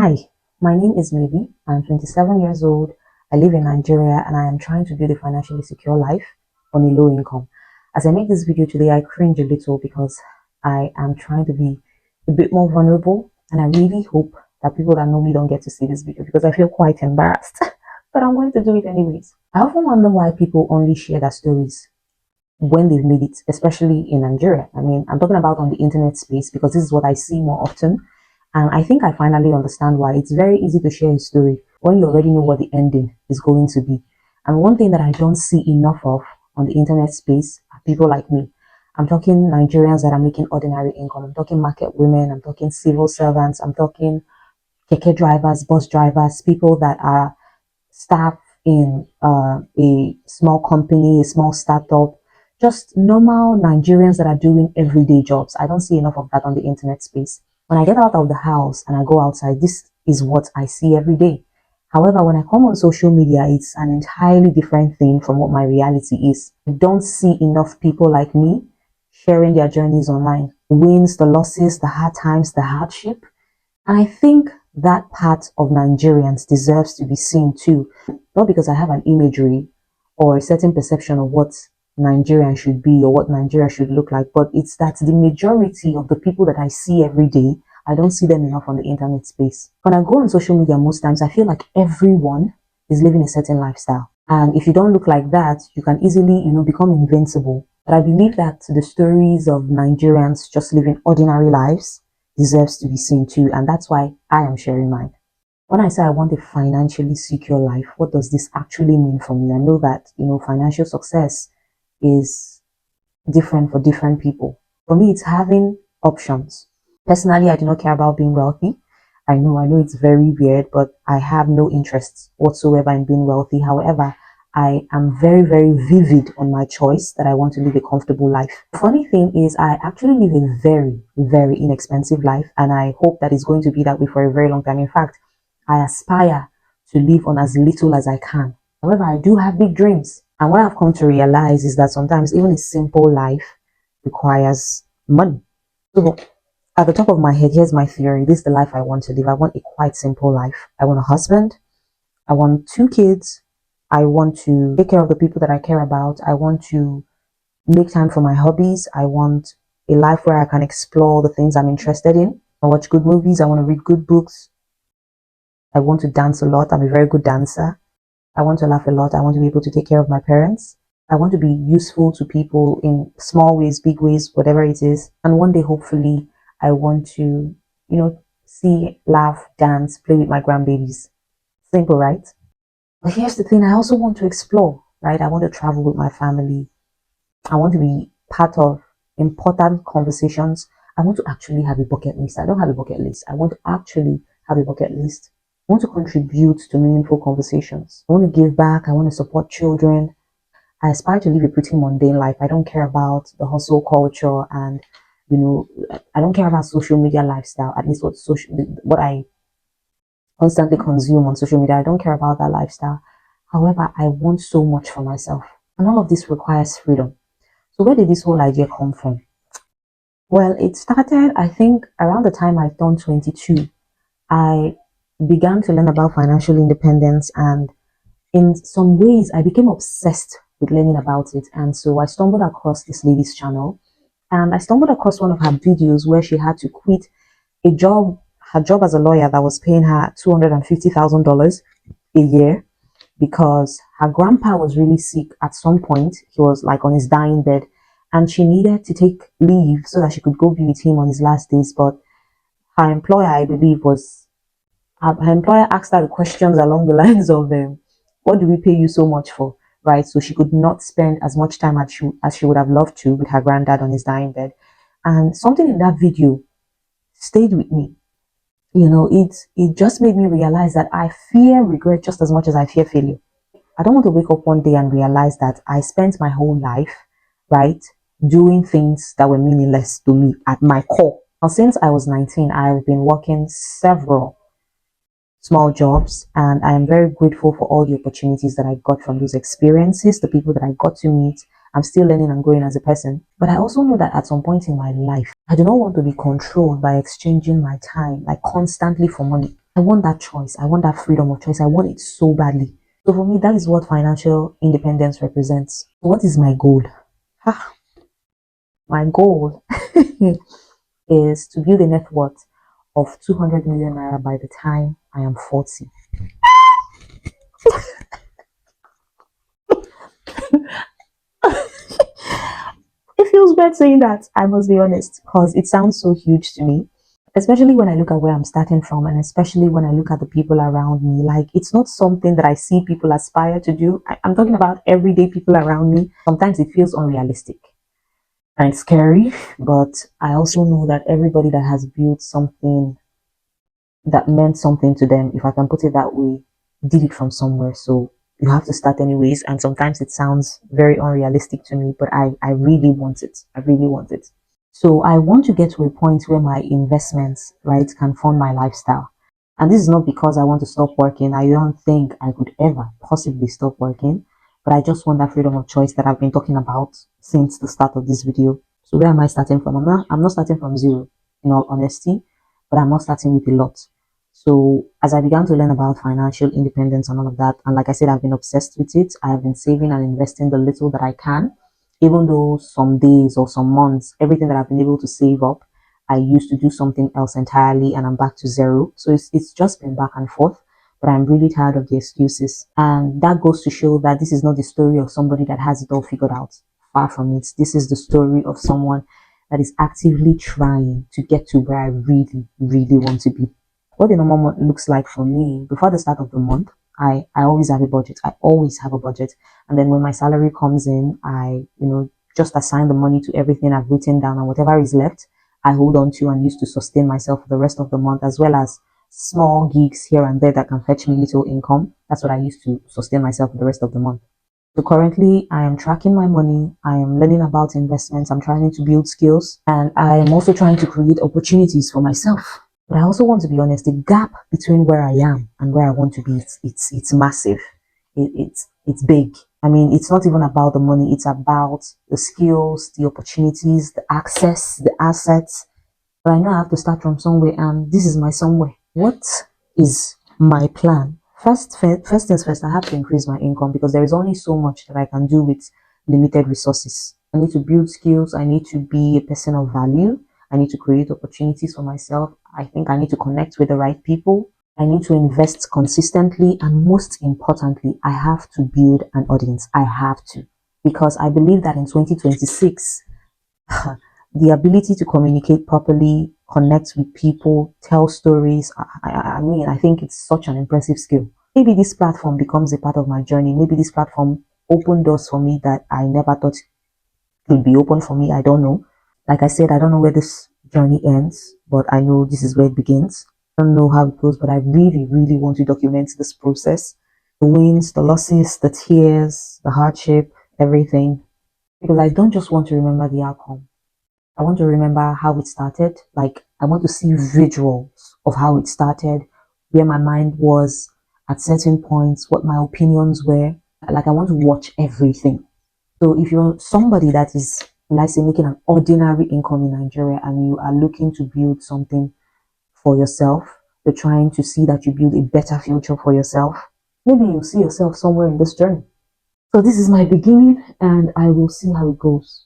Hi, my name is Maybe. I'm 27 years old. I live in Nigeria and I am trying to build a financially secure life on a low income. As I make this video today, I cringe a little because I am trying to be a bit more vulnerable and I really hope that people that know me don't get to see this video because I feel quite embarrassed. But I'm going to do it anyways. I often wonder why people only share their stories when they've made it, especially in Nigeria. I mean, I'm talking about on the internet space because this is what I see more often. And I think I finally understand why it's very easy to share a story when you already know what the ending is going to be. And one thing that I don't see enough of on the internet space are people like me. I'm talking Nigerians that are making ordinary income. I'm talking market women. I'm talking civil servants. I'm talking keke drivers, bus drivers, people that are staff in a small company, a small startup, just normal Nigerians that are doing everyday jobs. I don't see enough of that on the internet space. When I get out of the house and I go outside, this is what I see every day. However, when I come on social media, it's an entirely different thing from what my reality is. I don't see enough people like me sharing their journeys online. The wins, the losses, the hard times, the hardship. And I think that part of Nigerians deserves to be seen too. Not because I have an imagery or a certain perception of what Nigeria should be or what Nigeria should look like, but it's that the majority of the people that I see every day, I don't see them enough on the internet space. When I go on social media, most times I feel like everyone is living a certain lifestyle. And if you don't look like that, you can easily, become invincible. But I believe that the stories of Nigerians just living ordinary lives deserves to be seen too, and that's why I am sharing mine. When I say I want a financially secure life, what does this actually mean for me? I know that, financial success is different for different people. For me, it's having options. Personally, I do not care about being wealthy. I know it's very weird, but I have no interest whatsoever in being wealthy. However, I am very, very vivid on my choice that I want to live a comfortable life. The funny thing is, I actually live a very, very inexpensive life, and I hope that it's going to be that way for a very long time. In fact, I aspire to live on as little as I can. However, I do have big dreams. And what I've come to realize is that sometimes even a simple life requires money. So at the top of my head, here's my theory. This is the life I want to live. I want a quite simple life. I want a husband. I want 2 kids. I want to take care of the people that I care about. I want to make time for my hobbies. I want a life where I can explore the things I'm interested in. I watch good movies. I want to read good books. I want to dance a lot. I'm a very good dancer. I want to laugh a lot. I want to be able to take care of my parents. I want to be useful to people in small ways, big ways, whatever it is. And one day, hopefully, I want to, see, laugh, dance, play with my grandbabies. Simple, right? But here's the thing, I also want to explore, right? I want to travel with my family. I want to be part of important conversations. I want to actually have a bucket list. I don't have a bucket list. I want to actually have a bucket list. I want to contribute to meaningful conversations. I want to give back. I want to support children. I aspire to live a pretty mundane life. I don't care about the hustle culture and, I don't care about social media lifestyle, at least what I constantly consume on social media. I don't care about that lifestyle. However, I want so much for myself. And all of this requires freedom. So where did this whole idea come from? Well, it started, I think, around the time I turned 22. I began to learn about financial independence, and in some ways, I became obsessed with learning about it. And so I stumbled across this lady's channel, and I stumbled across one of her videos where she had to quit a job, her job as a lawyer that was paying her $250,000 a year because her grandpa was really sick at some point. He was like on his dying bed, and she needed to take leave so that she could go be with him on his last days. But her employer, I believe, her employer asked her the questions along the lines of, what do we pay you so much for? Right? So she could not spend as much time as she would have loved to with her granddad on his dying bed. And something in that video stayed with me. It just made me realize that I fear regret just as much as I fear failure. I don't want to wake up one day and realize that I spent my whole life, right, doing things that were meaningless to me at my core. Now, since I was 19, I've been working several small jobs, and I am very grateful for all the opportunities that I got from those experiences, the people that I got to meet. I'm still learning and growing as a person. But I also know that at some point in my life, I do not want to be controlled by exchanging my time like constantly for money. I want that choice. I want that freedom of choice. I want it so badly. So for me, that is what financial independence represents. What is my goal? Ah, my goal is to build a net worth of 200 million naira by the time I am 40. It feels bad saying that, I must be honest, because it sounds so huge to me. Especially when I look at where I'm starting from, and especially when I look at the people around me. Like, it's not something that I see people aspire to do. I'm talking about everyday people around me. Sometimes it feels unrealistic and scary, but I also know that everybody that has built something that meant something to them, if I can put it that way, did it from somewhere. So you have to start anyways. And sometimes it sounds very unrealistic to me, but I really want it. I really want it. So I want to get to a point where my investments, right, can fund my lifestyle. And this is not because I want to stop working. I don't think I could ever possibly stop working, but I just want that freedom of choice that I've been talking about since the start of this video. So where am I starting from? I'm not starting from zero, in all honesty, but I'm not starting with a lot. So as I began to learn about financial independence and all of that, and like I said, I've been obsessed with it. I have been saving and investing the little that I can, even though some days or some months, everything that I've been able to save up, I used to do something else entirely and I'm back to zero. So it's just been back and forth, but I'm really tired of the excuses. And that goes to show that this is not the story of somebody that has it all figured out. Far from it. This is the story of someone that is actively trying to get to where I really, really want to be. What the normal month looks like for me, before the start of the month, I always have a budget. I always have a budget. And then when my salary comes in, I just assign the money to everything I've written down, and whatever is left, I hold on to and use to sustain myself for the rest of the month, as well as small gigs here and there that can fetch me little income. That's what I use to sustain myself for the rest of the month. So currently, I am tracking my money. I am learning about investments. I'm trying to build skills, and I am also trying to create opportunities for myself. But I also want to be honest, the gap between where I am and where I want to be, it's massive. It's big. I mean, it's not even about the money, it's about the skills, the opportunities, the access, the assets. But I know I have to start from somewhere, and this is my somewhere. What is my plan? First things first, I have to increase my income because there is only so much that I can do with limited resources. I need to build skills. I need to be a person of value. I need to create opportunities for myself. I think I need to connect with the right people. I need to invest consistently. And most importantly, I have to build an audience. I have to. Because I believe that in 2026, the ability to communicate properly, connect with people, tell stories. I mean, I think it's such an impressive skill. Maybe this platform becomes a part of my journey. Maybe this platform opened doors for me that I never thought could be open for me. I don't know. Like I said, I don't know where this journey ends, but I know this is where it begins. I don't know how it goes, but I really, really want to document this process. The wins, the losses, the tears, the hardship, everything. Because I don't just want to remember the outcome. I want to remember how it started. Like, I want to see visuals of how it started, where my mind was at certain points, what my opinions were. Like, I want to watch everything. So if you're somebody that is, let's say, making an ordinary income in Nigeria and you are looking to build something for yourself, you're trying to see that you build a better future for yourself, maybe you'll see yourself somewhere in this journey. So this is my beginning and I will see how it goes.